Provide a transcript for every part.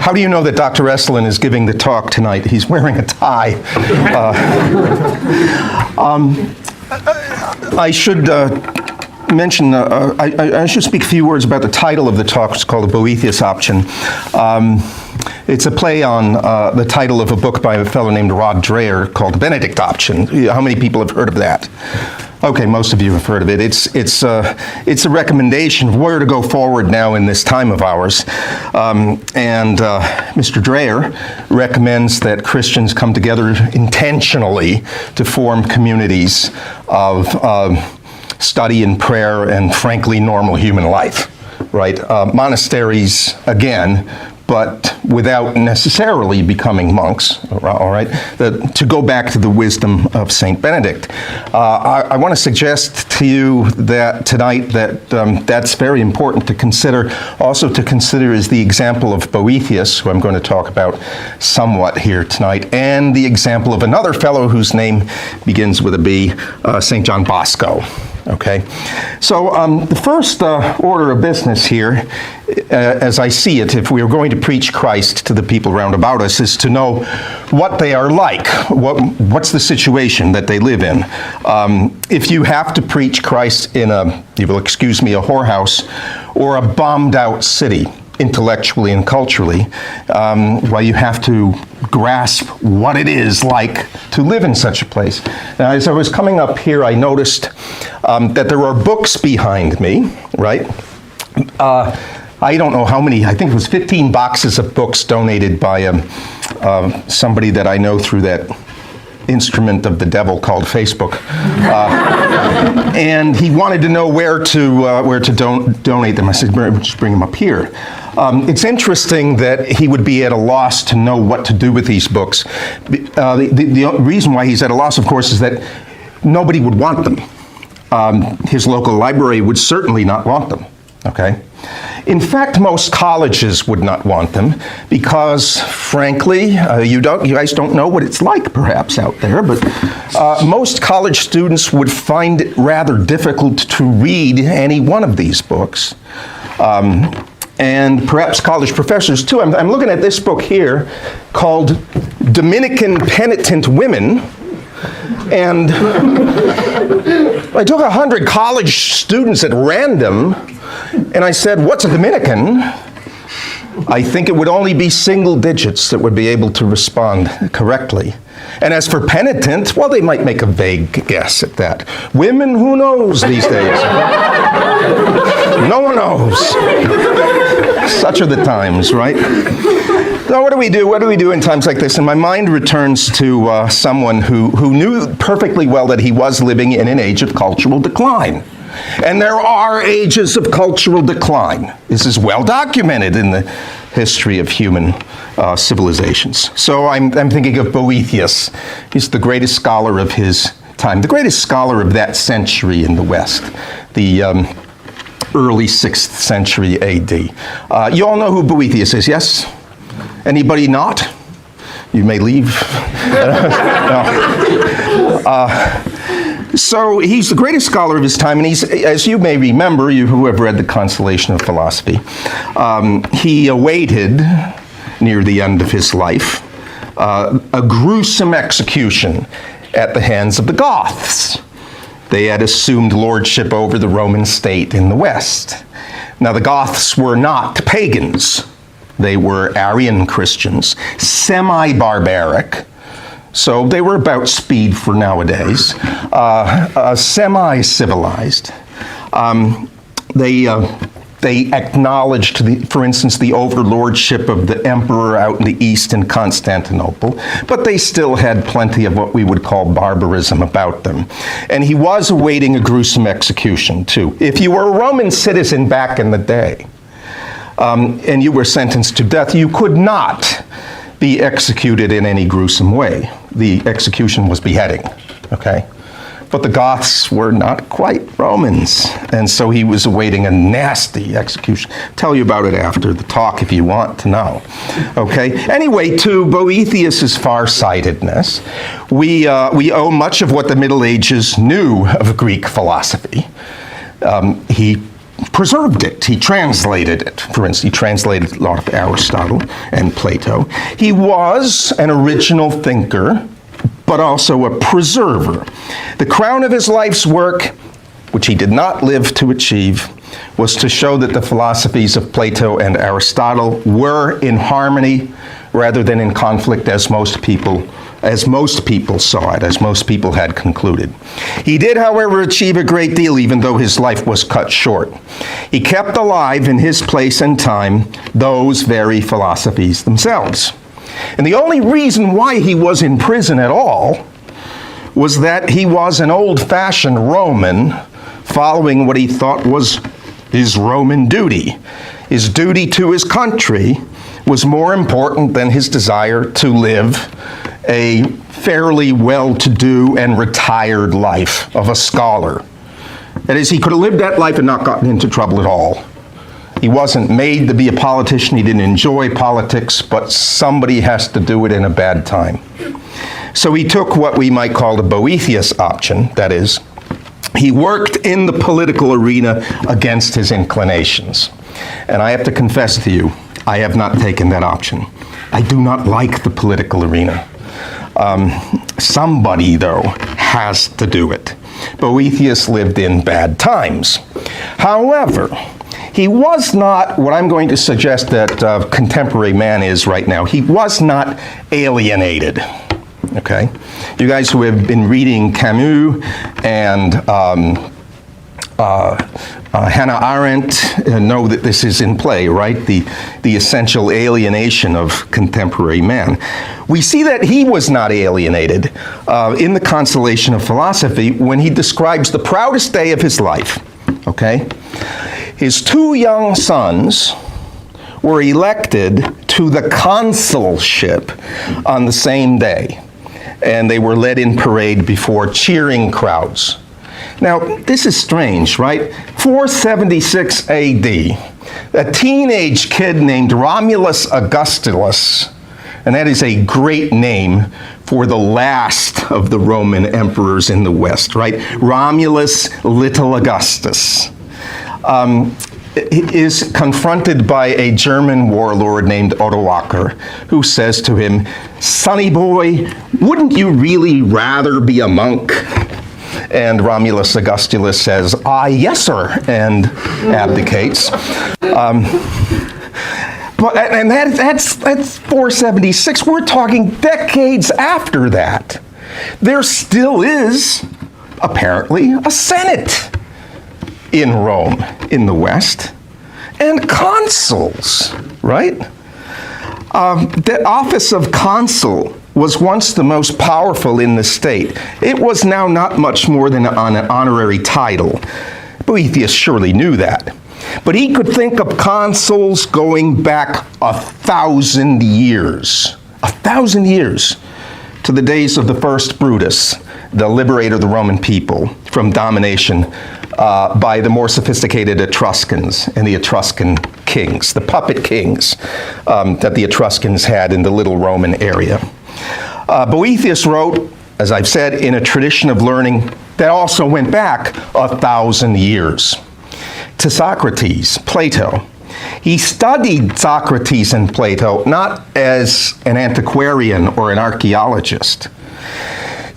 How do you know that Dr. Esolen is giving the talk tonight? He's wearing a tie. I should mention, I should speak a few words about the title of the talk. It's called the Boethius Option. It's a play on the title of a book by a fellow named Rod Dreher called The Benedict Option. How many people have heard of that? Okay, most of you have heard of it. It's a recommendation of where to go forward now in this time of ours. Mr. Dreher recommends that Christians come together intentionally to form communities of study and prayer and, frankly, normal human life, right? Monasteries, again, but without necessarily becoming monks, all right? To go back to the wisdom of St. Benedict. I want to suggest to you that tonight that that's very important to consider. Also to consider is the example of Boethius, who I'm going to talk about somewhat here tonight, and the example of another fellow whose name begins with a B, St. John Bosco. Okay, so the first order of business here, as I see it, if we are going to preach Christ to the people round about us, is to know what they are like. What's the situation that they live in? If you have to preach Christ in you will excuse me, a whorehouse or a bombed out city, intellectually and culturally, well, you have to grasp what it is like to live in such a place. Now, as I was coming up here, I noticed that there are books behind me, right? I don't know how many, I think it was 15 boxes of books donated by somebody that I know through that instrument of the devil called Facebook. And he wanted to know where to donate them. I said, just bring them up here. It's interesting that he would be at a loss to know what to do with these books. The reason why he's at a loss, of course, is that nobody would want them. His local library would certainly not want them, okay? In fact, most colleges would not want them because, frankly, you guys don't know what it's like, perhaps, out there, but most college students would find it rather difficult to read any one of these books. And perhaps college professors, too. I'm looking at this book here called Dominican Penitent Women. And I took 100 college students at random, and I said, what's a Dominican? I think it would only be single digits that would be able to respond correctly. And as for penitent, well, they might make a vague guess at that. Women, who knows these days? No one knows. Such are the times, right? So what do we do? What do we do in times like this? And my mind returns to someone who knew perfectly well that he was living in an age of cultural decline. And there are ages of cultural decline. This is well documented in the history of human civilizations. So I'm thinking of Boethius. He's the greatest scholar of his time, the greatest scholar of that century in the West, the early 6th century A.D. You all know who Boethius is, yes? Anybody not? You may leave. So he's the greatest scholar of his time, and he's, as you may remember, you who have read the Consolation of Philosophy, he awaited, near the end of his life, a gruesome execution at the hands of the Goths. They had assumed lordship over the Roman state in the West. Now, the Goths were not pagans. They were Arian Christians, semi-barbaric. So they were about speed for nowadays, semi-civilized. They acknowledged, for instance, the overlordship of the emperor out in the east in Constantinople, but they still had plenty of what we would call barbarism about them. And he was awaiting a gruesome execution, too. If you were a Roman citizen back in the day, and you were sentenced to death, you could not be executed in any gruesome way. The execution was beheading, okay? But the Goths were not quite Romans, and so he was awaiting a nasty execution. Tell you about it after the talk if you want to know, okay? Anyway, to Boethius's farsightedness, we owe much of what the Middle Ages knew of Greek philosophy. He preserved it. He translated it. For instance, he translated a lot of Aristotle and Plato. He was an original thinker, but also a preserver. The crown of his life's work, which he did not live to achieve, was to show that the philosophies of Plato and Aristotle were in harmony rather than in conflict, as most people saw it, as most people had concluded. He did, however, achieve a great deal, even though his life was cut short. He kept alive in his place and time those very philosophies themselves. And the only reason why he was in prison at all was that he was an old-fashioned Roman following what he thought was his Roman duty. His duty to his country was more important than his desire to live a fairly well-to-do and retired life of a scholar. That is, he could have lived that life and not gotten into trouble at all. He wasn't made to be a politician. He didn't enjoy politics, but somebody has to do it in a bad time. So he took what we might call the Boethius option, that is, he worked in the political arena against his inclinations. And I have to confess to you, I have not taken that option. I do not like the political arena. Somebody, though, has to do it. Boethius lived in bad times. However, he was not what I'm going to suggest that contemporary man is right now. He was not alienated. Okay? You guys who have been reading Camus and Hannah Arendt know that this is in play, right? The essential alienation of contemporary man. We see that he was not alienated in the Consolation of Philosophy when he describes the proudest day of his life, okay? His two young sons were elected to the consulship on the same day, and they were led in parade before cheering crowds. Now, this is strange, right? 476 AD, a teenage kid named Romulus Augustulus, and that is a great name for the last of the Roman emperors in the West, right? Romulus Little Augustus is confronted by a German warlord named Odoacer, who says to him, "Sonny boy, wouldn't you really rather be a monk?" And Romulus Augustulus says, yes, sir, and abdicates. And that's 476. We're talking decades after that. There still is, apparently, a Senate in Rome, in the West, and consuls, right? The office of consul was once the most powerful in the state. It was now not much more than an honorary title. Boethius surely knew that. But he could think of consuls going back 1,000 years. 1,000 years to the days of the first Brutus, the liberator of the Roman people from domination by the more sophisticated Etruscans and the Etruscan kings, the puppet kings that the Etruscans had in the little Roman area. Boethius wrote, as I've said, in a tradition of learning that also went back 1,000 years. To Socrates, Plato. He studied Socrates and Plato not as an antiquarian or an archaeologist.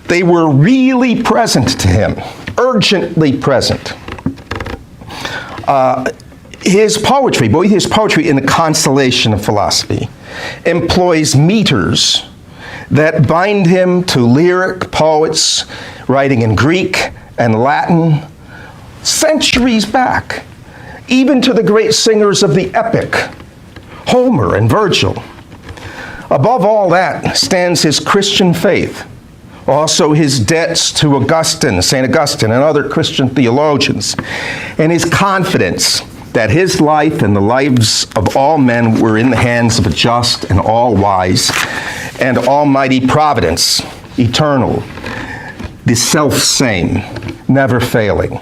They were really present to him, urgently present. His poetry, Boethius' poetry in the Consolation of Philosophy, employs meters that bind him to lyric poets writing in Greek and Latin centuries back, even to the great singers of the epic, Homer and Virgil. Above all that stands his Christian faith, also his debts to Augustine, St. Augustine, and other Christian theologians, and his confidence that his life and the lives of all men were in the hands of a just and all-wise and almighty providence, eternal, the self-same, never failing.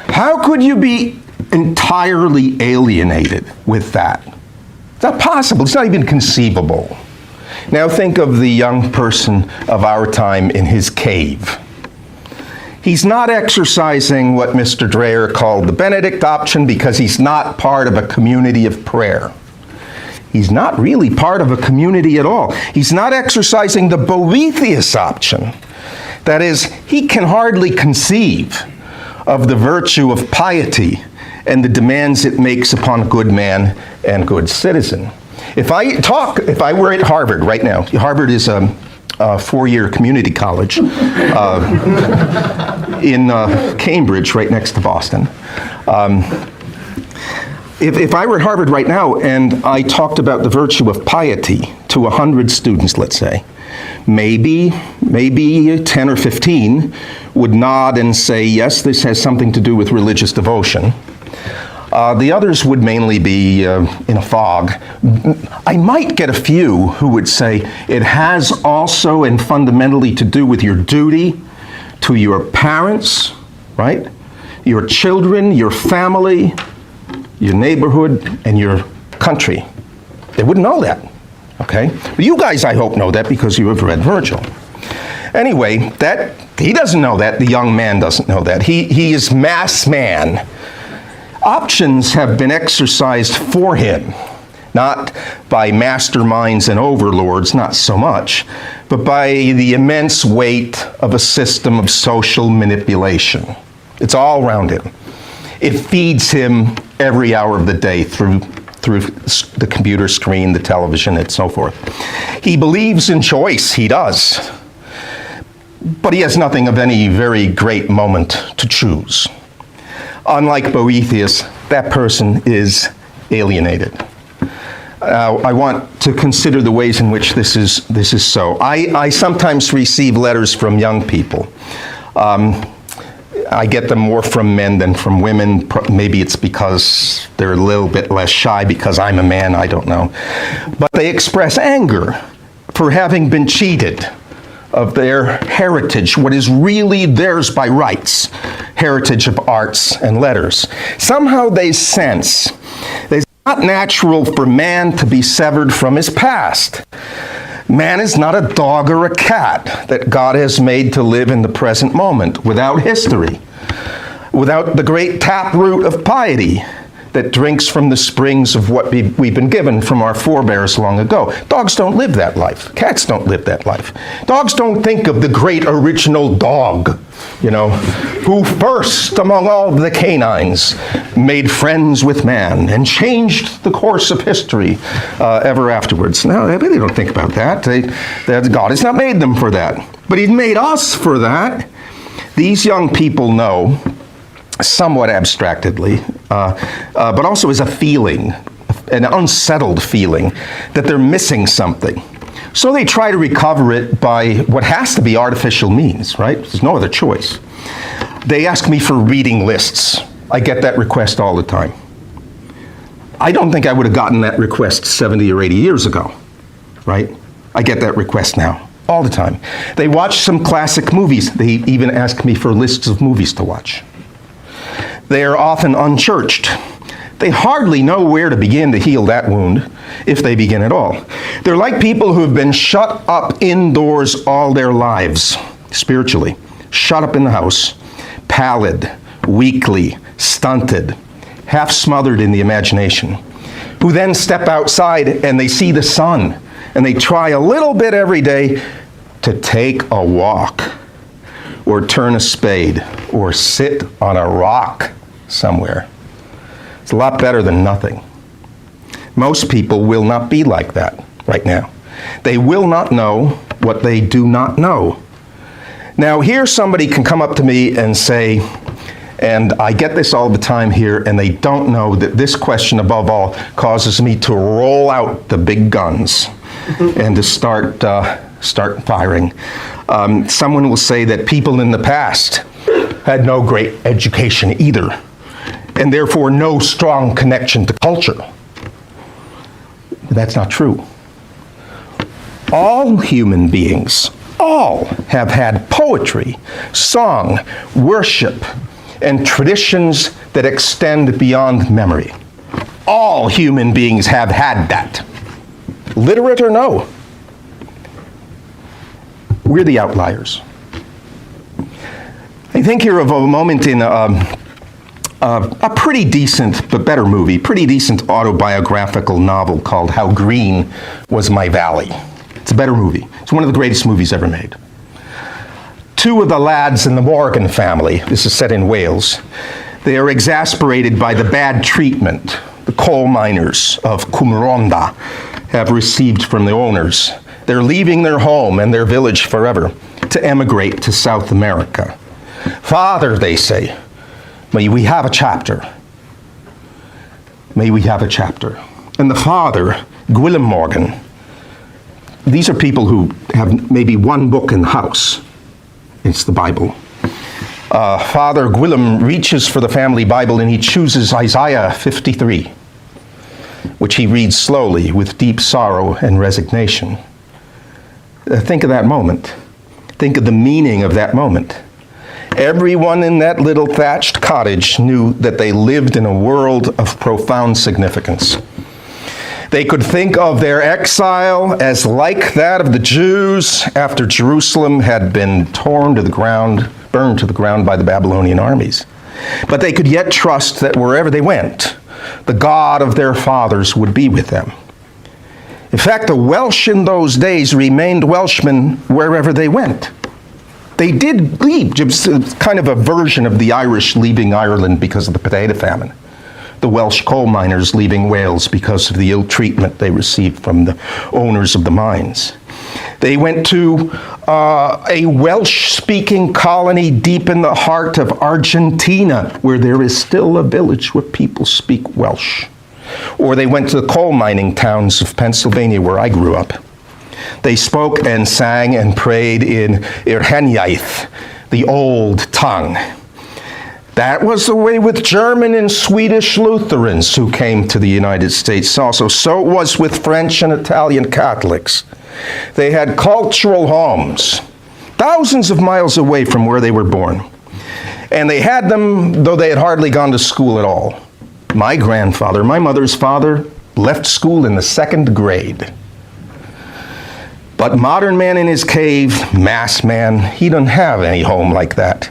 How could you be entirely alienated with that? It's not possible. It's not even conceivable. Now think of the young person of our time in his cave. He's not exercising what Mr. Dreyer called the Benedict option because he's not part of a community of prayer. He's not really part of a community at all. He's not exercising the Boethius option. That is, he can hardly conceive of the virtue of piety and the demands it makes upon good man and good citizen. If I were at Harvard right now, Harvard is a four-year community college in Cambridge, right next to Boston. If I were at Harvard right now and I talked about the virtue of piety to 100 students, let's say, maybe 10 or 15 would nod and say, yes, this has something to do with religious devotion. The others would mainly be in a fog. I might get a few who would say it has also and fundamentally to do with your duty to your parents, right? Your children, your family, your neighborhood, and your country. They wouldn't know that, okay? But you guys, I hope, know that because you have read Virgil. Anyway, he doesn't know that. The young man doesn't know that. He is mass man. Options have been exercised for him, not by masterminds and overlords, not so much, but by the immense weight of a system of social manipulation. It's all around him. It feeds him every hour of the day through the computer screen, the television, and so forth. He believes in choice, he does, but he has nothing of any very great moment to choose. Unlike Boethius, that person is alienated. I want to consider the ways in which this is so. I sometimes receive letters from young people. I get them more from men than from women. Maybe it's because they're a little bit less shy because I'm a man, I don't know. But they express anger for having been cheated of their heritage, what is really theirs by rights, heritage of arts and letters. Somehow they sense that it's not natural for man to be severed from his past. Man is not a dog or a cat that God has made to live in the present moment without history, without the great taproot of piety that drinks from the springs of what we've been given from our forebears long ago. Dogs don't live that life. Cats don't live that life. Dogs don't think of the great original dog, who first among all the canines made friends with man and changed the course of history ever afterwards. No, they really don't think about that. God has not made them for that. But He's made us for that. These young people know, somewhat abstractedly, but also as a feeling, an unsettled feeling, that they're missing something. So they try to recover it by what has to be artificial means, right? There's no other choice. They ask me for reading lists. I get that request all the time. I don't think I would have gotten that request 70 or 80 years ago, right? I get that request now, all the time. They watch some classic movies. They even ask me for lists of movies to watch. They are often unchurched. They hardly know where to begin to heal that wound, if they begin at all. They're like people who have been shut up indoors all their lives, spiritually, shut up in the house, pallid, weakly, stunted, half smothered in the imagination, who then step outside and they see the sun, and they try a little bit every day to take a walk, or turn a spade, or sit on a rock somewhere. It's a lot better than nothing. Most people will not be like that right now. They will not know what they do not know. Now, here somebody can come up to me and say, and I get this all the time here, and they don't know that this question above all causes me to roll out the big guns and to start firing. Someone will say that people in the past had no great education either, and therefore no strong connection to culture. That's not true. All human beings, all have had poetry, song, worship, and traditions that extend beyond memory. All human beings have had that, literate or no. We're the outliers. I think here of a moment in a pretty decent, but better movie, pretty decent autobiographical novel called How Green Was My Valley. It's a better movie. It's one of the greatest movies ever made. Two of the lads in the Morgan family, this is set in Wales, they are exasperated by the bad treatment the coal miners of Cwmronda have received from the owners. They're leaving their home and their village forever to emigrate to South America. Father, they say, may we have a chapter. May we have a chapter. And the father, Gwilym Morgan, these are people who have maybe one book in the house. It's the Bible. Father Gwilym reaches for the family Bible and he chooses Isaiah 53, which he reads slowly with deep sorrow and resignation. Think of that moment. Think of the meaning of that moment. Everyone in that little thatched cottage knew that they lived in a world of profound significance. They could think of their exile as like that of the Jews after Jerusalem had been torn to the ground, burned to the ground by the Babylonian armies. But they could yet trust that wherever they went, the God of their fathers would be with them. In fact, the Welsh in those days remained Welshmen wherever they went. They did leave, just kind of a version of the Irish leaving Ireland because of the potato famine. The Welsh coal miners leaving Wales because of the ill treatment they received from the owners of the mines. They went to a Welsh-speaking colony deep in the heart of Argentina, where there is still a village where people speak Welsh. Or they went to the coal mining towns of Pennsylvania, where I grew up. They spoke and sang and prayed in Irhenyaith, the old tongue. That was the way with German and Swedish Lutherans who came to the United States also. So it was with French and Italian Catholics. They had cultural homes, thousands of miles away from where they were born. And they had them, though they had hardly gone to school at all. My grandfather, my mother's father, left school in the 2nd grade. But modern man in his cave, mass man, he doesn't have any home like that.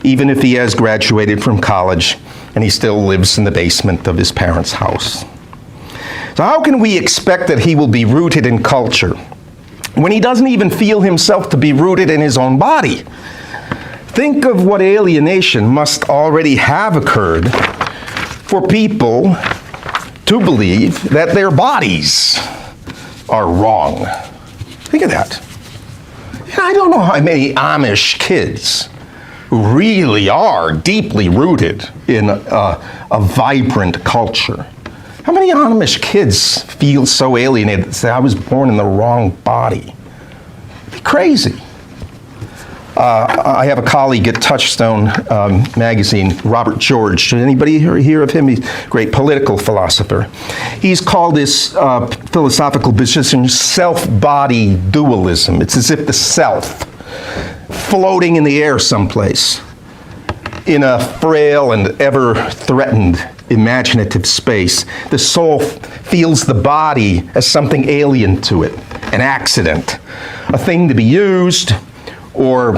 Even if he has graduated from college and he still lives in the basement of his parents' house. So how can we expect that he will be rooted in culture when he doesn't even feel himself to be rooted in his own body? Think of what alienation must already have occurred for people to believe that their bodies are wrong. Think of that. I don't know how many Amish kids who really are deeply rooted in a vibrant culture. How many Amish kids feel so alienated that say, I was born in the wrong body? It'd be crazy. I have a colleague at Touchstone magazine, Robert George. Did anybody hear of him? He's a great political philosopher. He's called this philosophical position self-body dualism. It's as if the self, floating in the air someplace, in a frail and ever-threatened imaginative space, the soul feels the body as something alien to it, an accident, a thing to be used or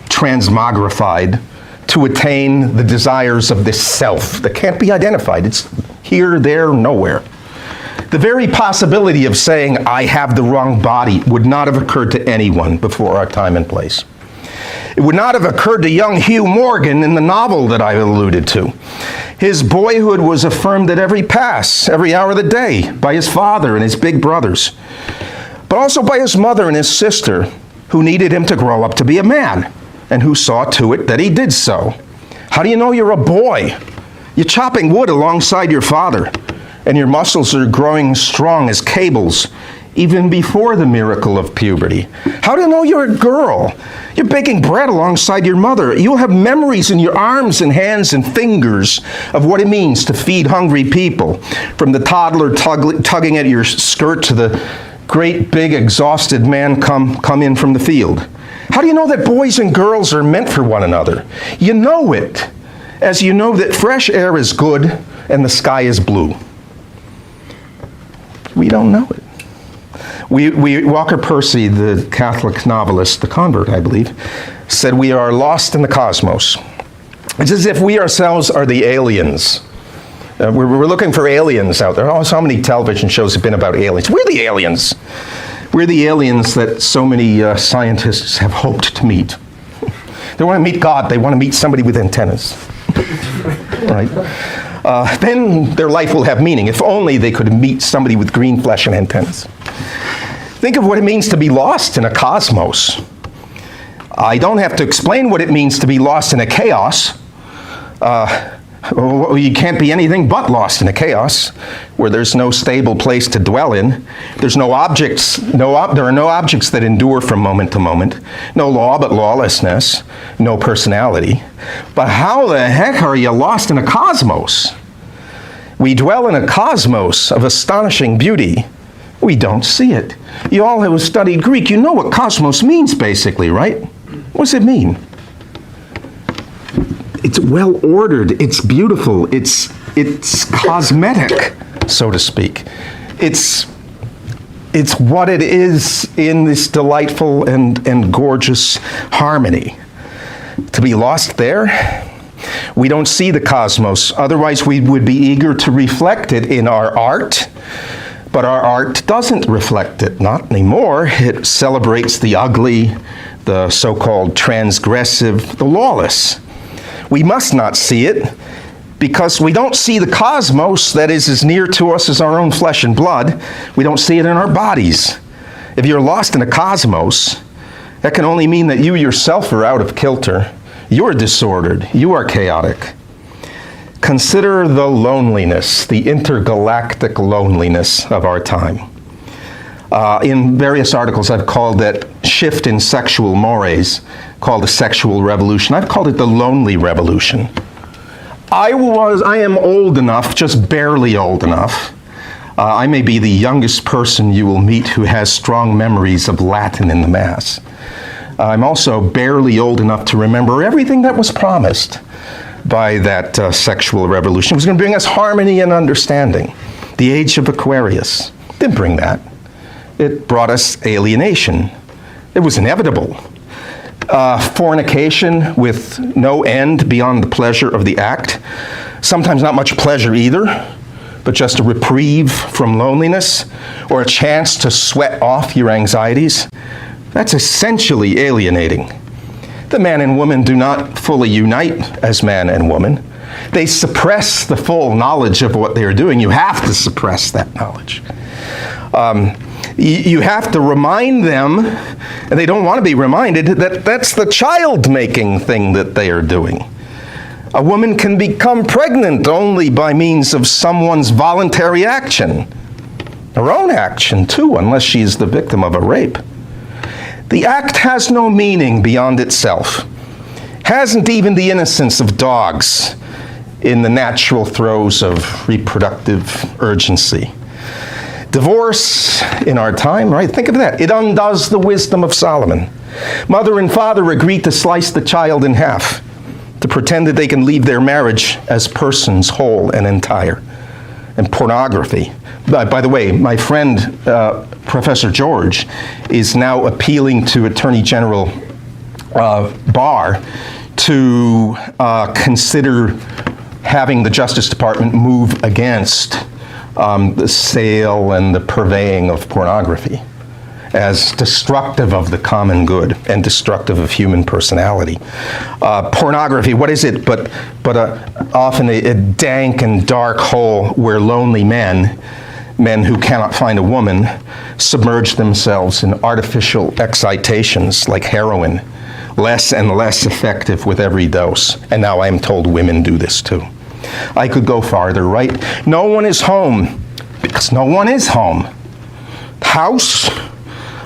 transmogrified to attain the desires of this self that can't be identified. It's here, there, nowhere. The very possibility of saying, I have the wrong body, would not have occurred to anyone before our time and place. It would not have occurred to young Hugh Morgan in the novel that I alluded to. His boyhood was affirmed at every pass, every hour of the day, by his father and his big brothers, but also by his mother and his sister, who needed him to grow up to be a man, and who saw to it that he did so. How do you know you're a boy? You're chopping wood alongside your father, and your muscles are growing strong as cables, even before the miracle of puberty. How do you know you're a girl? You're baking bread alongside your mother. You'll have memories in your arms and hands and fingers of what it means to feed hungry people, from the toddler tugging at your skirt to the great big exhausted man come in from the field. How do you know that boys and girls are meant for one another? You know it, as you know that fresh air is good and the sky is blue. We don't know it. Walker Percy, the Catholic novelist, the convert, I believe, said we are lost in the cosmos. It's as if we ourselves are the aliens. We're looking for aliens out there. Oh, so many television shows have been about aliens. We're the aliens. We're the aliens that so many scientists have hoped to meet. They want to meet God. They want to meet somebody with antennas. Right? Then their life will have meaning. If only they could meet somebody with green flesh and antennas. Think of what it means to be lost in a cosmos. I don't have to explain what it means to be lost in a chaos. You can't be anything but lost in a chaos where there's no stable place to dwell in. There's no objects, there are no objects that endure from moment to moment. No law but lawlessness. No personality. But how the heck are you lost in a cosmos? We dwell in a cosmos of astonishing beauty. We don't see it. You all who have studied Greek, you know what cosmos means basically, right? What does it mean? It's well ordered, it's beautiful, it's cosmetic, so to speak. It's what it is in this delightful and gorgeous harmony. To be lost there, we don't see the cosmos. Otherwise, we would be eager to reflect it in our art. But our art doesn't reflect it, not anymore. It celebrates the ugly, the so-called transgressive, the lawless. We must not see it because we don't see the cosmos that is as near to us as our own flesh and blood. We don't see it in our bodies. If you're lost in a cosmos, that can only mean that you yourself are out of kilter. You're disordered. You are chaotic. Consider the loneliness, the intergalactic loneliness of our time. In various articles, I've called that shift in sexual mores, called the sexual revolution. I've called it the lonely revolution. I am old enough, just barely old enough. I may be the youngest person you will meet who has strong memories of Latin in the Mass. I'm also barely old enough to remember everything that was promised by that sexual revolution. It was going to bring us harmony and understanding. The age of Aquarius didn't bring that. It brought us alienation. It was inevitable. Fornication with no end beyond the pleasure of the act. Sometimes not much pleasure either, but just a reprieve from loneliness or a chance to sweat off your anxieties. That's essentially alienating. The man and woman do not fully unite as man and woman. They suppress the full knowledge of what they are doing. You have to suppress that knowledge. You have to remind them, and they don't want to be reminded, that that's the child-making thing that they are doing. A woman can become pregnant only by means of someone's voluntary action. Her own action, too, unless she's the victim of a rape. The act has no meaning beyond itself. Hasn't even the innocence of dogs in the natural throes of reproductive urgency. Divorce in our time, right? Think of that. It undoes the wisdom of Solomon. Mother and father agree to slice the child in half, to pretend that they can leave their marriage as persons whole and entire. And pornography. By the way, my friend, Professor George, is now appealing to Attorney General Barr to consider having the Justice Department move against the sale and the purveying of pornography as destructive of the common good and destructive of human personality. Pornography, what is it but often a dank and dark hole where lonely men who cannot find a woman, submerge themselves in artificial excitations like heroin, less and less effective with every dose. And now I am told women do this too. I could go farther, right? No one is home because no one is home. House,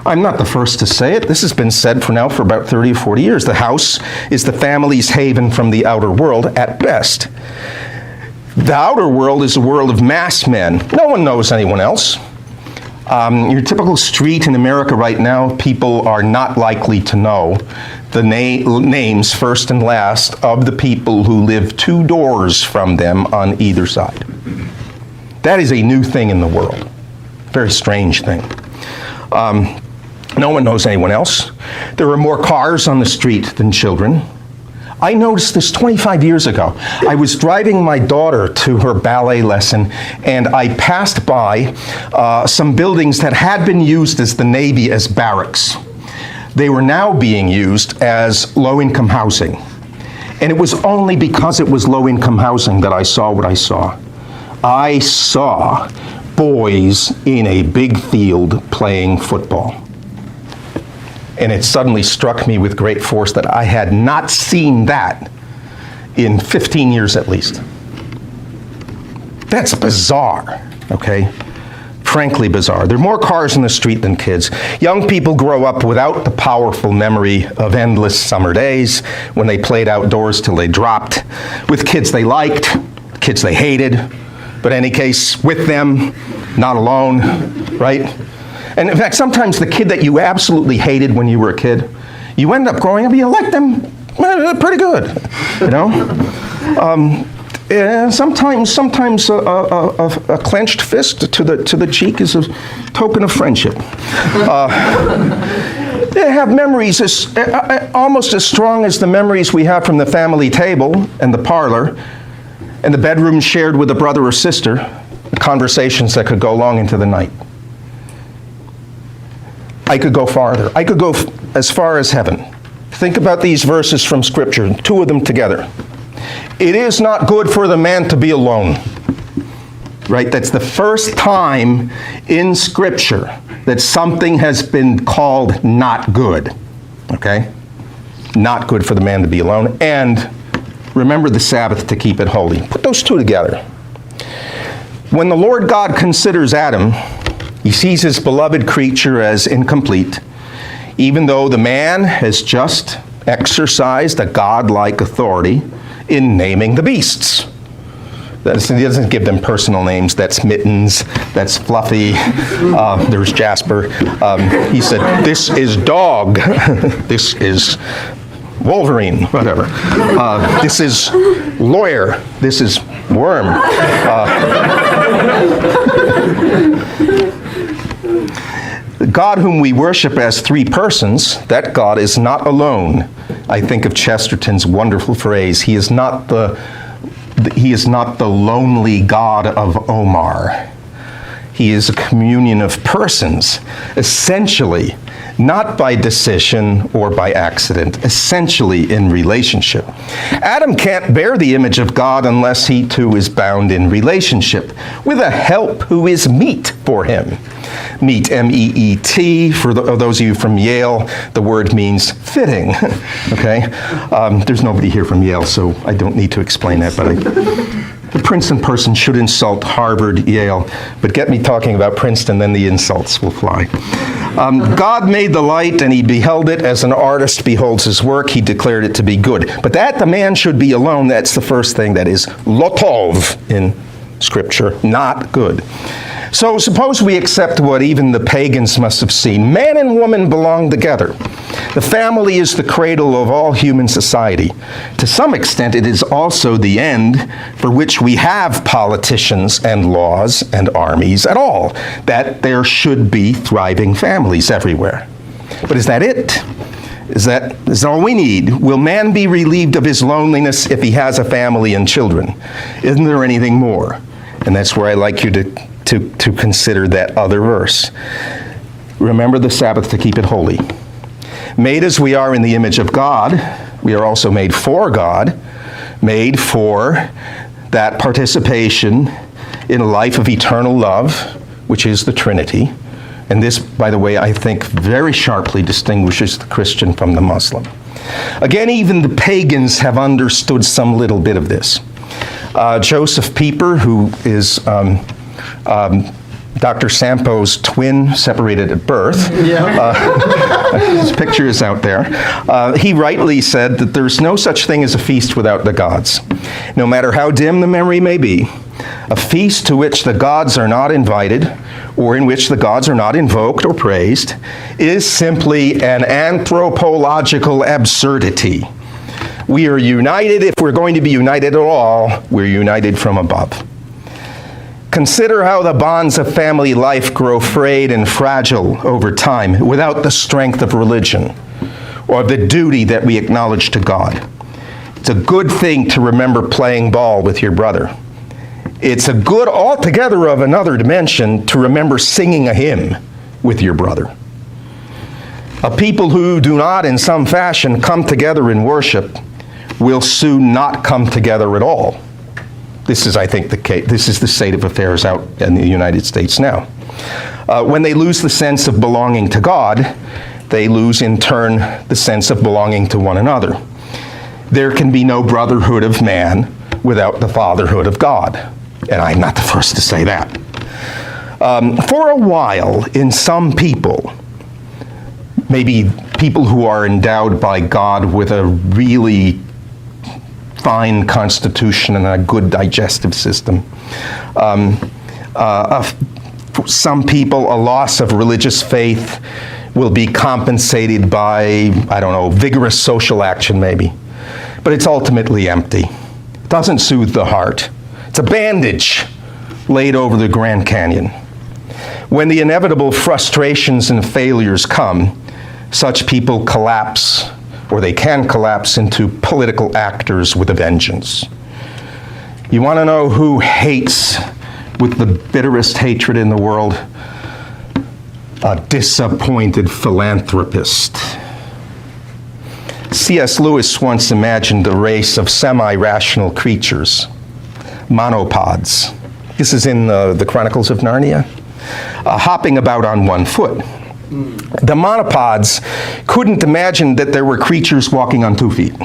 I'm not the first to say it. This has been said for about 30 or 40 years. The house is the family's haven from the outer world at best. The outer world is a world of mass men. No one knows anyone else. Your typical street in America right now, people are not likely to know the names, first and last, of the people who live 2 doors from them on either side. That is a new thing in the world. Very strange thing. No one knows anyone else. There are more cars on the street than children. I noticed this 25 years ago. I was driving my daughter to her ballet lesson, and I passed by some buildings that had been used as the Navy as barracks. They were now being used as low-income housing. And it was only because it was low-income housing that I saw what I saw. I saw boys in a big field playing football. And it suddenly struck me with great force that I had not seen that in 15 years at least. That's bizarre, okay? Frankly bizarre. There are more cars in the street than kids. Young people grow up without the powerful memory of endless summer days when they played outdoors till they dropped, with kids they liked, kids they hated, but in any case, with them, not alone, right? And in fact, sometimes the kid that you absolutely hated when you were a kid, you end up growing up, you like them pretty good, you know? Sometimes a clenched fist to the cheek is a token of friendship. They have memories almost as strong as the memories we have from the family table and the parlor and the bedroom shared with a brother or sister, the conversations that could go long into the night. I could go farther. I could go as far as heaven. Think about these verses from Scripture, two of them together. It is not good for the man to be alone. Right? That's the first time in Scripture that something has been called not good. Okay? Not good for the man to be alone. And remember the Sabbath to keep it holy. Put those two together. When the Lord God considers Adam, he sees his beloved creature as incomplete, even though the man has just exercised a godlike authority in naming the beasts. He doesn't give them personal names. That's Mittens, that's Fluffy, there's Jasper. He said, this is dog, this is Wolverine, whatever. This is lawyer, this is worm. God whom we worship as three persons, that God is not alone. I think of Chesterton's wonderful phrase, he is not the lonely God of Omar. He is a communion of persons, essentially, not by decision or by accident, essentially in relationship. Adam can't bear the image of God unless he too is bound in relationship with a help who is meet for him. Meet, M-E-E-T, for those of you from Yale, the word means fitting, okay? There's nobody here from Yale, so I don't need to explain that, but the Princeton person should insult Harvard, Yale, but get me talking about Princeton, then the insults will fly. God made the light, and he beheld it as an artist beholds his work. He declared it to be good. But that the man should be alone, that's the first thing that is lotov in Scripture, not good. So suppose we accept what even the pagans must have seen. Man and woman belong together. The family is the cradle of all human society. To some extent, it is also the end for which we have politicians and laws and armies at all, that there should be thriving families everywhere. But is that it? Is that all we need? Will man be relieved of his loneliness if he has a family and children? Isn't there anything more? And that's where I like you to consider that other verse. Remember the Sabbath to keep it holy. Made as we are in the image of God, we are also made for God, made for that participation in a life of eternal love, which is the Trinity. And this, by the way, I think very sharply distinguishes the Christian from the Muslim. Again, even the pagans have understood some little bit of this. Joseph Pieper, who is Dr. Sampo's twin, separated at birth. His picture is out there. He rightly said that there's no such thing as a feast without the gods. No matter how dim the memory may be, a feast to which the gods are not invited, or in which the gods are not invoked or praised, is simply an anthropological absurdity. We are united, if we're going to be united at all, we're united from above. Consider how the bonds of family life grow frayed and fragile over time without the strength of religion or the duty that we acknowledge to God. It's a good thing to remember playing ball with your brother. It's a good altogether of another dimension to remember singing a hymn with your brother. A people who do not in some fashion come together in worship will soon not come together at all. This is, I think, the case. This is the state of affairs out in the United States now. When they lose the sense of belonging to God, they lose in turn the sense of belonging to one another. There can be no brotherhood of man without the fatherhood of God. And I'm not the first to say that. For a while, in some people, maybe people who are endowed by God with a really fine constitution and a good digestive system. For some people, a loss of religious faith will be compensated by, I don't know, vigorous social action maybe. But it's ultimately empty. It doesn't soothe the heart. It's a bandage laid over the Grand Canyon. When the inevitable frustrations and failures come, such people collapse, or they can collapse into political actors with a vengeance. You want to know who hates with the bitterest hatred in the world? A disappointed philanthropist. C.S. Lewis once imagined a race of semi-rational creatures, monopods. This is in the Chronicles of Narnia, hopping about on one foot. The monopods couldn't imagine that there were creatures walking on 2 feet.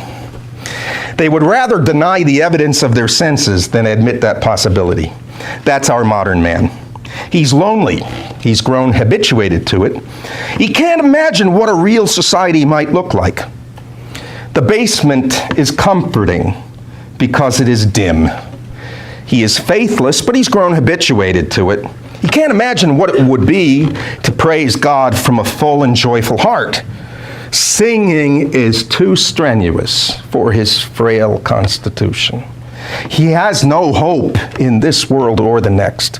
They would rather deny the evidence of their senses than admit that possibility. That's our modern man. He's lonely. He's grown habituated to it. He can't imagine what a real society might look like. The basement is comforting because it is dim. He is faithless, but he's grown habituated to it. He can't imagine what it would be to praise God from a full and joyful heart. Singing is too strenuous for his frail constitution. He has no hope in this world or the next.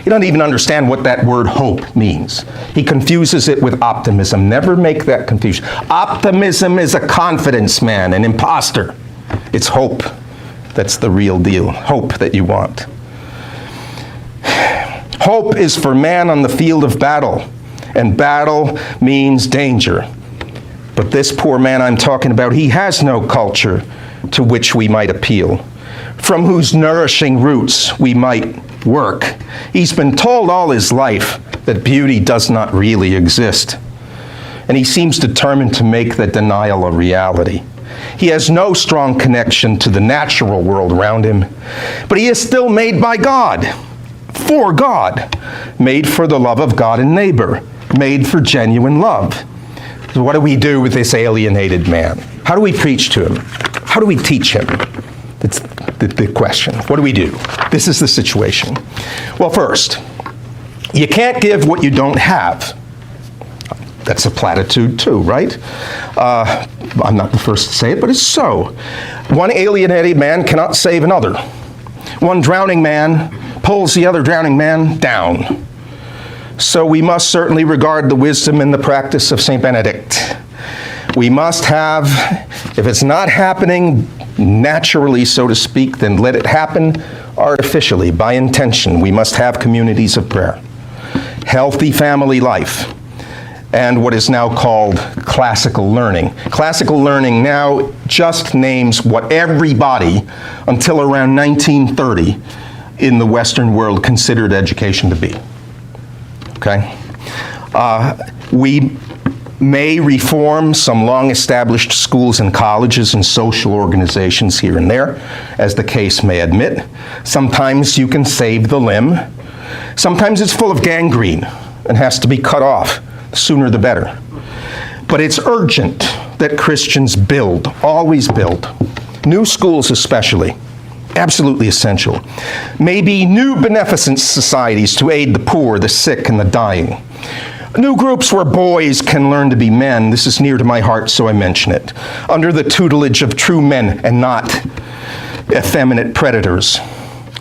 He doesn't even understand what that word hope means. He confuses it with optimism. Never make that confusion. Optimism is a confidence man, an imposter. It's hope that's the real deal. Hope that you want. Hope is for man on the field of battle, and battle means danger. But this poor man I'm talking about, he has no culture to which we might appeal, from whose nourishing roots we might work. He's been told all his life that beauty does not really exist, and he seems determined to make that denial a reality. He has no strong connection to the natural world around him, but he is still made by God, for God, made for the love of God and neighbor, made for genuine love. So what do we do with this alienated man? How do we preach to him? How do we teach him? It's the question. What do we do? This is the situation. Well, first, you can't give what you don't have. That's a platitude too, right? I'm not the first to say it, but it's so. One alienated man cannot save another. One drowning man pulls the other drowning man down. So we must certainly regard the wisdom and the practice of St. Benedict. We must have, if it's not happening naturally, so to speak, then let it happen artificially, by intention. We must have communities of prayer, healthy family life, and what is now called classical learning. Classical learning now just names what everybody, until around 1930, in the Western world considered education to be. Okay? We may reform some long-established schools and colleges and social organizations here and there, as the case may admit. Sometimes you can save the limb. Sometimes it's full of gangrene and has to be cut off. The sooner the better. But it's urgent that Christians build, always build, new schools especially, absolutely essential. Maybe new beneficence societies to aid the poor, the sick, and the dying. New groups where boys can learn to be men. This is near to my heart, so I mention it. Under the tutelage of true men and not effeminate predators.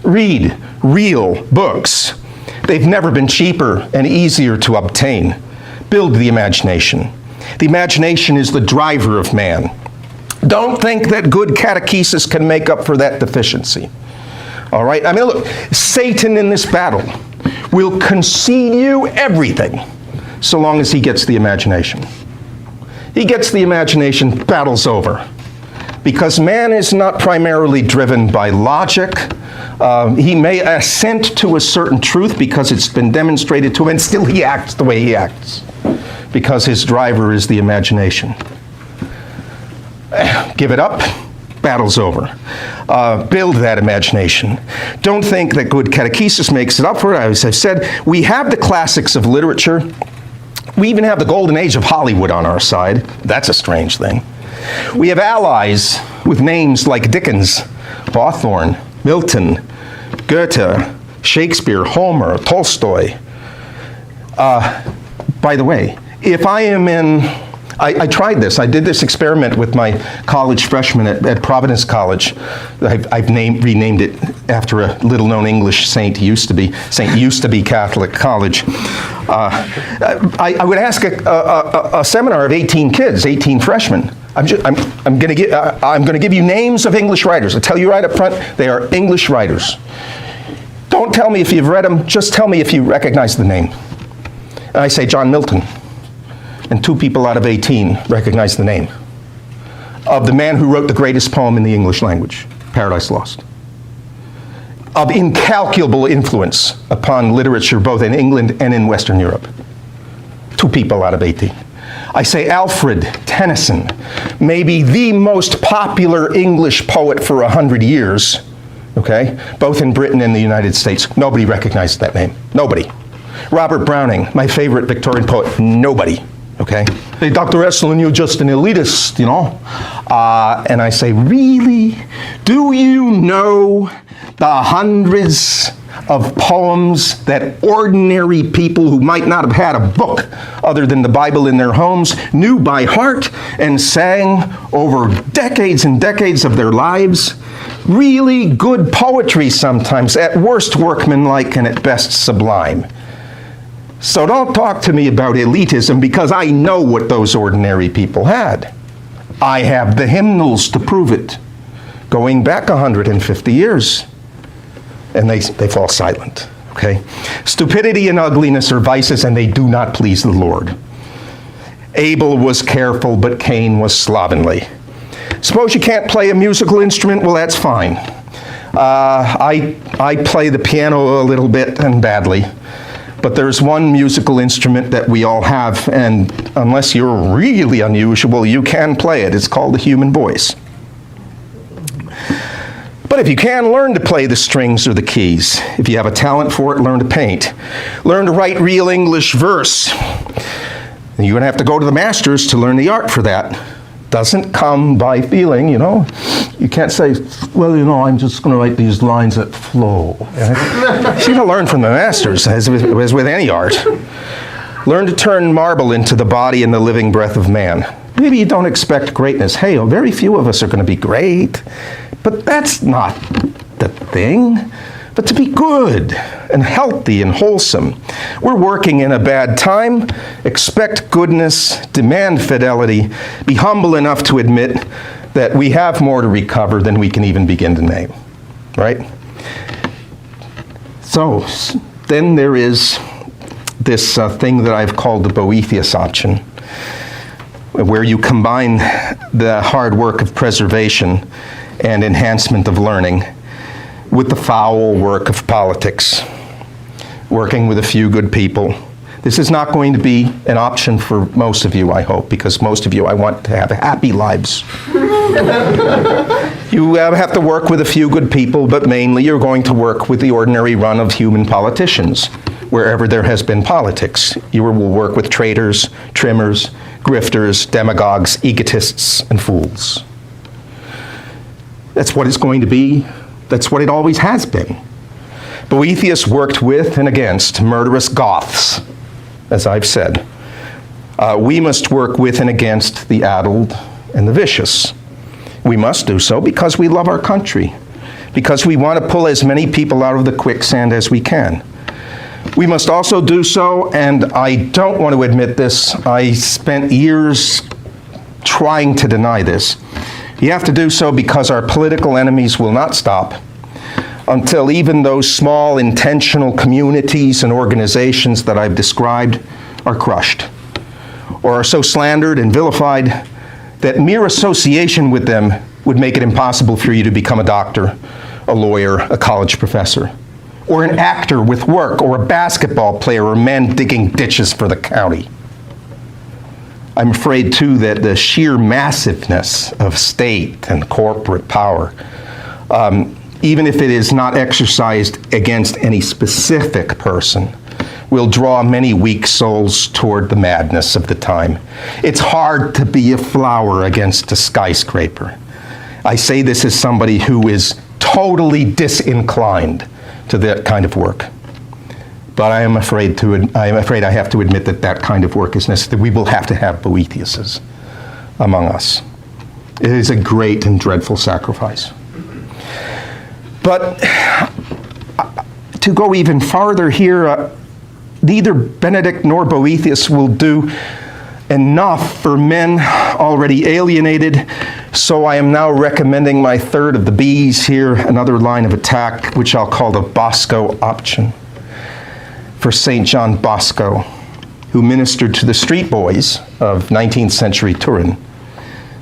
Read real books. They've never been cheaper and easier to obtain. Build the imagination. The imagination is the driver of man. Don't think that good catechesis can make up for that deficiency. All right? I mean, look, Satan in this battle will concede you everything so long as he gets the imagination. He gets the imagination, battle's over. Because man is not primarily driven by logic. He may assent to a certain truth because it's been demonstrated to him, and still he acts the way he acts. Because his driver is the imagination. Give it up, battle's over. Build that imagination. Don't think that good catechesis makes it up for it. As I've said, we have the classics of literature. We even have the golden age of Hollywood on our side. That's a strange thing. We have allies with names like Dickens, Hawthorne, Milton, Goethe, Shakespeare, Homer, Tolstoy. By the way, if I am in, I tried this. I did this experiment with my college freshmen at Providence College. I've renamed it after a little-known English saint. Used to be Catholic College. I would ask a seminar of 18 kids, 18 freshmen. I'm going to give you names of English writers. I'll tell you right up front, they are English writers. Don't tell me if you've read them. Just tell me if you recognize the name. And I say John Milton. And 2 people out of 18 recognize the name of the man who wrote the greatest poem in the English language, Paradise Lost. Of incalculable influence upon literature both in England and in Western Europe. 2 people out of 18. I say Alfred Tennyson, maybe the most popular English poet for 100 years, okay, both in Britain and the United States. Nobody recognized that name. Nobody. Robert Browning, my favorite Victorian poet. Nobody. Okay? Hey, Dr. Esolen, you're just an elitist, you know? And I say, really? Do you know the hundreds of poems that ordinary people who might not have had a book other than the Bible in their homes knew by heart and sang over decades and decades of their lives? Really good poetry sometimes, at worst workmanlike and at best sublime. So don't talk to me about elitism because I know what those ordinary people had. I have the hymnals to prove it, going back 150 years. And they fall silent, okay? Stupidity and ugliness are vices, and they do not please the Lord. Abel was careful, but Cain was slovenly. Suppose you can't play a musical instrument? Well, that's fine. I play the piano a little bit and badly. But there's one musical instrument that we all have, and unless you're really unusual, you can play it. It's called the human voice. But if you can, learn to play the strings or the keys. If you have a talent for it, learn to paint. Learn to write real English verse. You're going to have to go to the masters to learn the art for that. Doesn't come by feeling, you know. You can't say, well, you know, I'm just going to write these lines that flow. You got to learn from the masters, as with any art. Learn to turn marble into the body and the living breath of man. Maybe you don't expect greatness. Hey, very few of us are going to be great. But that's not the thing. But to be good and healthy and wholesome. We're working in a bad time. Expect goodness, demand fidelity, be humble enough to admit that we have more to recover than we can even begin to name, right? So then there is this thing that I've called the Boethius option, where you combine the hard work of preservation and enhancement of learning with the foul work of politics, working with a few good people. This is not going to be an option for most of you, I hope, because most of you, I want to have happy lives. You have to work with a few good people, but mainly you're going to work with the ordinary run of human politicians. Wherever there has been politics, you will work with traitors, trimmers, grifters, demagogues, egotists, and fools. That's what it's going to be. That's what it always has been. Boethius worked with and against murderous Goths, as I've said. We must work with and against the addled and the vicious. We must do so because we love our country, because we want to pull as many people out of the quicksand as we can. We must also do so, and I don't want to admit this, I spent years trying to deny this. You have to do so because our political enemies will not stop until even those small intentional communities and organizations that I've described are crushed, or are so slandered and vilified that mere association with them would make it impossible for you to become a doctor, a lawyer, a college professor, or an actor with work, or a basketball player, or men digging ditches for the county. I'm afraid, too, that the sheer massiveness of state and corporate power, even if it is not exercised against any specific person, will draw many weak souls toward the madness of the time. It's hard to be a flower against a skyscraper. I say this as somebody who is totally disinclined to that kind of work. But I am afraid I have to admit that that kind of work is necessary. We will have to have Boethiuses among us. It is a great and dreadful sacrifice. But to go even farther here, neither Benedict nor Boethius will do enough for men already alienated, so I am now recommending my third of the B's here, another line of attack, which I'll call the Bosco option, for St. John Bosco, who ministered to the street boys of 19th century Turin,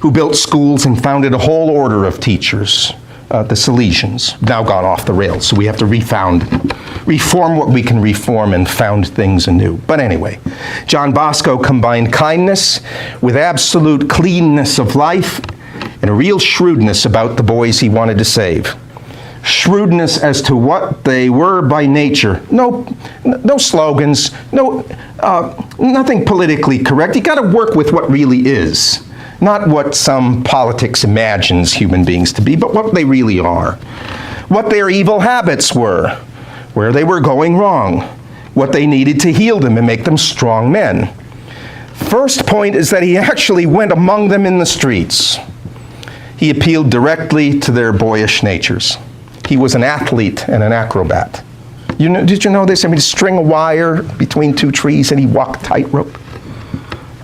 who built schools and founded a whole order of teachers, the Salesians, now gone off the rails, so we have to reform what we can reform and found things anew. But anyway, John Bosco combined kindness with absolute cleanness of life and a real shrewdness about the boys he wanted to save. Shrewdness as to what they were by nature. No slogans, nothing politically correct. You got to work with what really is. Not what some politics imagines human beings to be, but what they really are. What their evil habits were, where they were going wrong, what they needed to heal them and make them strong men. First point is that he actually went among them in the streets. He appealed directly to their boyish natures. He was an athlete and an acrobat. Did you know this? I mean, to string a wire between two trees and he walked tightrope.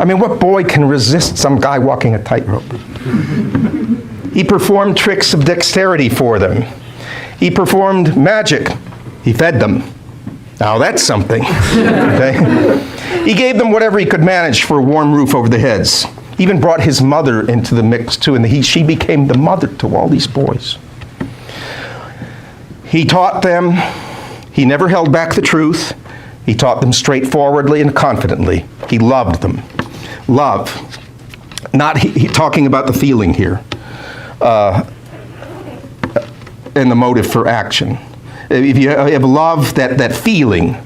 I mean, what boy can resist some guy walking a tightrope? He performed tricks of dexterity for them. He performed magic. He fed them. Now that's something. Okay? He gave them whatever he could manage for a warm roof over their heads. He even brought his mother into the mix too, and she became the mother to all these boys. He taught them. He never held back the truth. He taught them straightforwardly and confidently. He loved them. Love. Not talking about the feeling here. And the motive for action. If you have love, that feeling,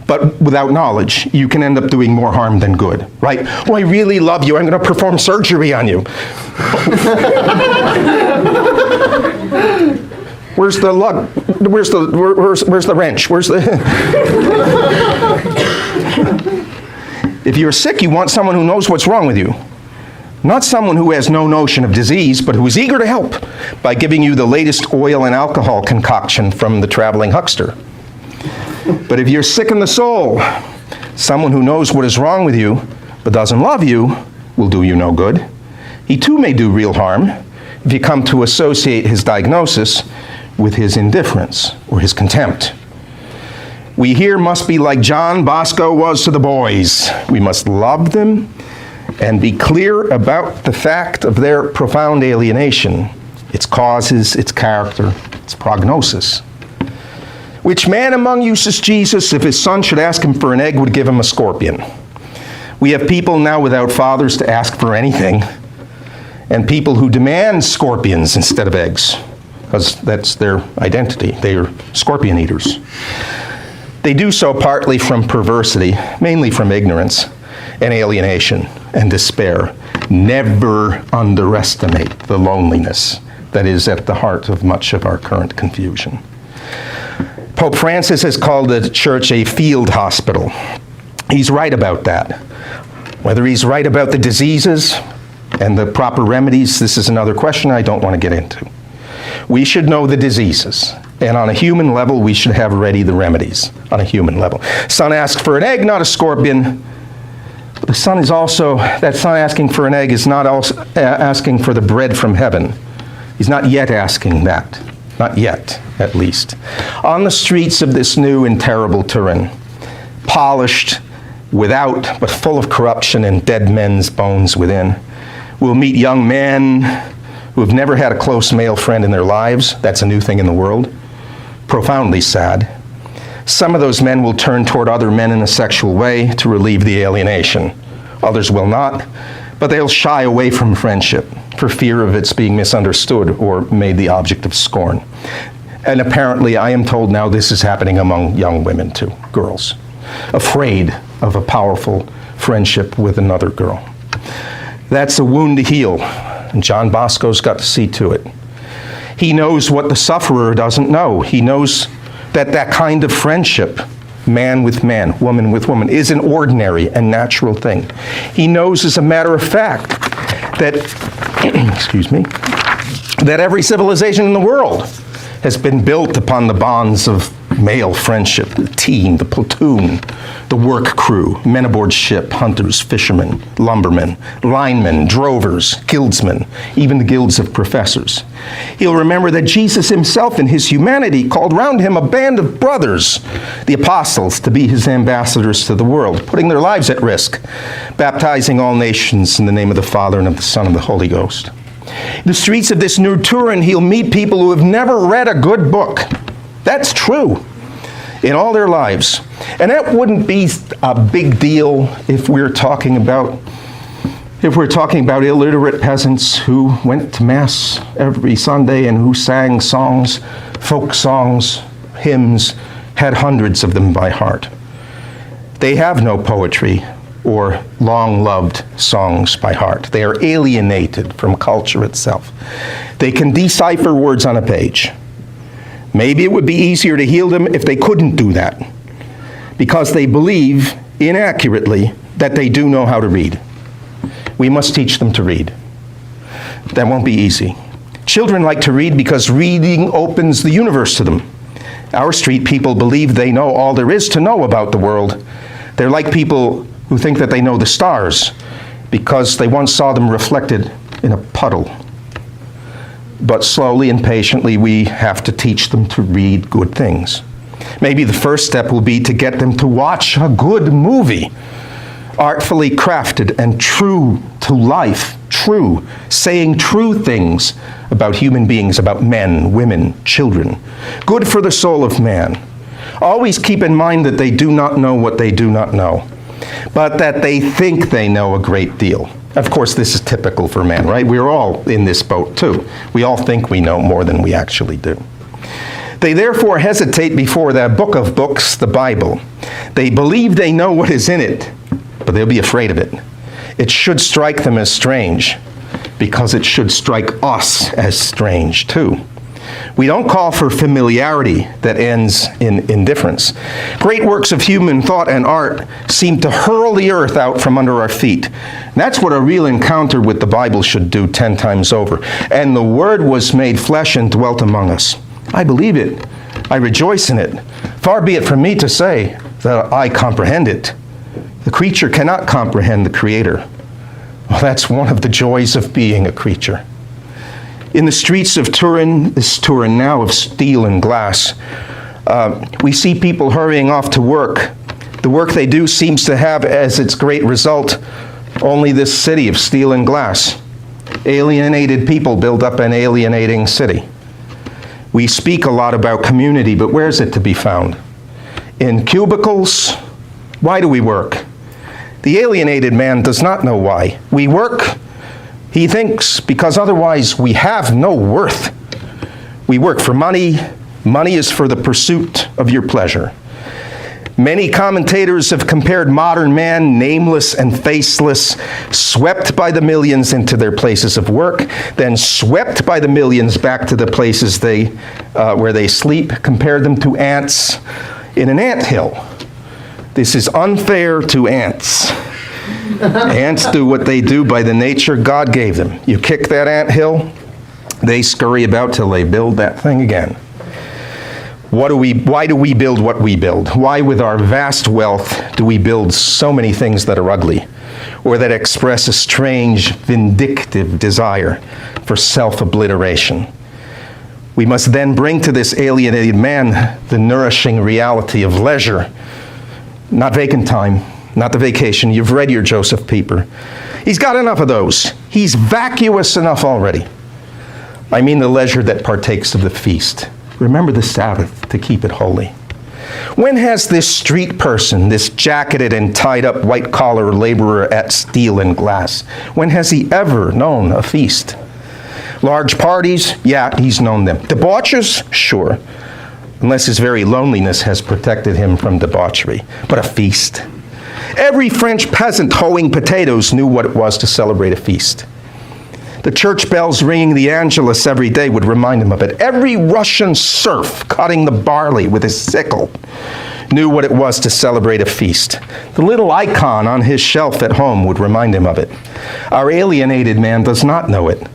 but without knowledge, you can end up doing more harm than good, right? Oh, I really love you. I'm going to perform surgery on you. Where's the lug? Where's the wrench? Where's the? If you're sick, you want someone who knows what's wrong with you. Not someone who has no notion of disease, but who is eager to help by giving you the latest oil and alcohol concoction from the traveling huckster. But if you're sick in the soul, someone who knows what is wrong with you, but doesn't love you, will do you no good. He too may do real harm if you come to associate his diagnosis with his indifference or his contempt. We here must be like John Bosco was to the boys. We must love them and be clear about the fact of their profound alienation, its causes, its character, its prognosis. Which man among you, says Jesus, if his son should ask him for an egg, would give him a scorpion? We have people now without fathers to ask for anything, and people who demand scorpions instead of eggs, because that's their identity. They are scorpion eaters. They do so partly from perversity, mainly from ignorance and alienation and despair. Never underestimate the loneliness that is at the heart of much of our current confusion. Pope Francis has called the church a field hospital. He's right about that. Whether he's right about the diseases and the proper remedies, this is another question I don't want to get into. We should know the diseases. And on a human level, we should have ready the remedies on a human level. Son asked for an egg, not a scorpion. But the son is also, that son asking for an egg is not also asking for the bread from heaven. He's not yet asking that. Not yet, at least. On the streets of this new and terrible Turin, polished, without, but full of corruption and dead men's bones within, we'll meet young men who have never had a close male friend in their lives. That's a new thing in the world. Profoundly sad. Some of those men will turn toward other men in a sexual way to relieve the alienation. Others will not, but they'll shy away from friendship for fear of its being misunderstood or made the object of scorn. And apparently, I am told now this is happening among young women too, girls, afraid of a powerful friendship with another girl. That's a wound to heal, and John Bosco's got to see to it. He knows what the sufferer doesn't know. He knows that that kind of friendship, man with man, woman with woman, is an ordinary and natural thing. He knows, as a matter of fact, that, excuse me, that every civilization in the world has been built upon the bonds of male friendship, the team, the platoon, the work crew, men aboard ship, hunters, fishermen, lumbermen, linemen, drovers, guildsmen, even the guilds of professors. He'll remember that Jesus himself in his humanity called round him a band of brothers, the apostles, to be his ambassadors to the world, putting their lives at risk, baptizing all nations in the name of the Father and of the Son and of the Holy Ghost. In the streets of this new Turin, he'll meet people who have never read a good book. That's true. In all their lives. And that wouldn't be a big deal if we're talking about illiterate peasants who went to Mass every Sunday and who sang songs, folk songs, hymns, had hundreds of them by heart. They have no poetry or long-loved songs by heart. They are alienated from culture itself. They can decipher words on a page. Maybe it would be easier to heal them if they couldn't do that, because they believe inaccurately that they do know how to read. We must teach them to read. That won't be easy. Children like to read because reading opens the universe to them. Our street people believe they know all there is to know about the world. They're like people who think that they know the stars because they once saw them reflected in a puddle. But slowly and patiently, we have to teach them to read good things. Maybe the first step will be to get them to watch a good movie, artfully crafted and true to life, true, saying true things about human beings, about men, women, children, good for the soul of man. Always keep in mind that they do not know what they do not know, but that they think they know a great deal. Of course, this is typical for men, right? We're all in this boat, too. We all think we know more than we actually do. They therefore hesitate before that book of books, the Bible. They believe they know what is in it, but they'll be afraid of it. It should strike them as strange, because it should strike us as strange, too. We don't call for familiarity that ends in indifference. Great works of human thought and art seem to hurl the earth out from under our feet. And that's what a real encounter with the Bible should do 10 times over. And the Word was made flesh and dwelt among us. I believe it. I rejoice in it. Far be it from me to say that I comprehend it. The creature cannot comprehend the Creator. Well, that's one of the joys of being a creature. In the streets of Turin, this Turin now of steel and glass, we see people hurrying off to work. The work they do seems to have as its great result only this city of steel and glass. Alienated people build up an alienating city. We speak a lot about community, but where is it to be found? In cubicles? Why do we work? The alienated man does not know why. We work, he thinks, because otherwise we have no worth. We work for money. Money is for the pursuit of your pleasure. Many commentators have compared modern man, nameless and faceless, swept by the millions into their places of work, then swept by the millions back to the places where they sleep, compared them to ants in an anthill. This is unfair to ants. Ants do what they do by the nature God gave them. You kick that anthill, They scurry about till they build that thing again. Why do we build what we build? Why, with our vast wealth, do we build so many things that are ugly, or that express a strange, vindictive desire for self-obliteration? We must then bring to this alienated man the nourishing reality of leisure, not vacant time, not the vacation. You've read your Joseph Pieper. He's got enough of those. He's vacuous enough already. I mean the leisure that partakes of the feast. Remember the Sabbath to keep it holy. When has this street person, this jacketed and tied up white-collar laborer at steel and glass, when has he ever known a feast? Large parties? Yeah, he's known them. Debauches? Sure. Unless his very loneliness has protected him from debauchery. But a feast? Every French peasant hoeing potatoes knew what it was to celebrate a feast. The church bells ringing the Angelus every day would remind him of it. Every Russian serf cutting the barley with his sickle knew what it was to celebrate a feast. The little icon on his shelf at home would remind him of it. Our alienated man does not know it.